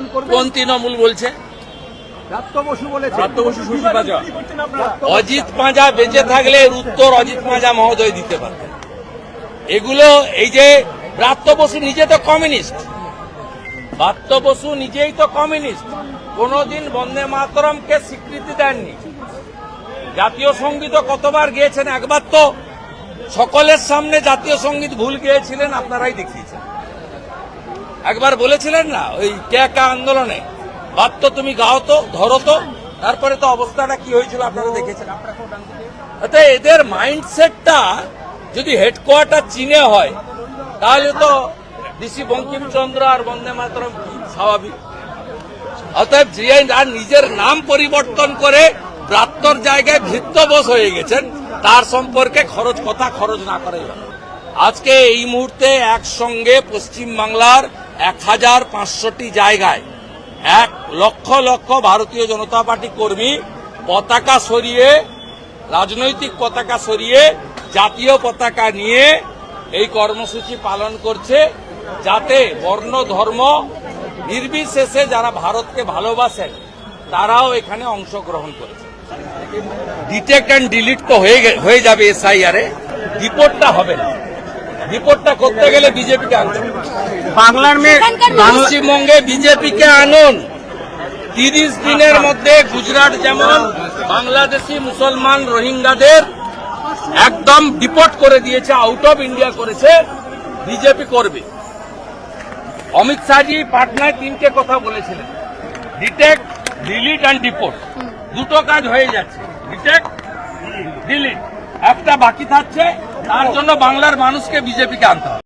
পালন করবে? কোন তৃণমূল বলছে? ব্রাত্য বসু বলেছে। অজিত পাঁজা বেঁচে থাকলে এর উত্তর অজিত পাঁজা মহোদয় দিতে পারতেন। এগুলো এই যে ব্রাত্য বসু নিজে তো কমিউনিস্ট, ব্রাত্য বসু নিজেই তো কমিউনিস্ট, কোনদিন বন্দে মাতরমকে স্বীকৃতি দেননি। জাতীয় সঙ্গীত কতবার গেয়েছেন, একবার তো সকলের সামনে জাতীয় সঙ্গীত ভুল গেয়েছিলেন, আপনারাই দেখিয়েছেন। একবার বলেছিলেন না ওই কে আন্দোলনে, বাদ তুমি গাও তো, ধরো তো, তারপরে তো অবস্থাটা কি হয়েছিল আপনারা দেখেছেন। এদের মাইন্ডসেটটা যদি হেডকোয়ার্টার চীনে হয় তাহলে তো ঋষি বঙ্কিমচন্দ্র আর বন্দে মাতরম কি স্বাভাবিক। অতএব জিআই আর নিজের নাম পরিবর্তন করে ব্রাত্যর জায়গায় ভৃত্য বোস হয়ে গেছেন, তার সম্পর্কে কথা খরচ না করাই ভালো। আজকে এই মুহূর্তে একসঙ্গে পশ্চিম বাংলার 1500টি জায়গায় 1 লক্ষ লক্ষ ভারতীয় জনতা পার্টি কর্মী পতাকা সরিয়ে, রাজনৈতিক পতাকা সরিয়ে জাতীয় পতাকা নিয়ে এই কর্মসূচি পালন করছে, যাতে বর্ণ ধর্ম নির্বিশেষে যারা ভারতকে ভালোবাসেন তারাও এখানে অংশগ্রহণ করেছে। ডিটেক্ট অ্যান্ড ডিলিট তো হয়ে যাবে এসআইআর এ, রিপোর্টটা হবে না। রিপোর্টটা করতে গেলে বিজেপিকে আনতে হবে। বাংলার মেয়ে পশ্চিমবঙ্গে বিজেপিকে আনুন। 30 দিনের মধ্যে গুজরাট যেমন বাংলাদেশি মুসলমান রোহিঙ্গাদের একদম ডিপোর্ট করে দিয়েছে, আউট অফ ইন্ডিয়া করেছে, বিজেপি করবে। অমিত শাহজি পাটনায় 3টে কথা বলেছিলেন, ডিটেক্ট, ডিলিট অ্যান্ড ডিপোর্ট। দুটো কাজ হয়ে যাচ্ছে, ডিটেক্ট, ডিলিট, একটা বাকি থাকছে। তার জন্য বাংলার মানুষকে বিজেপিকে আনতে হবে।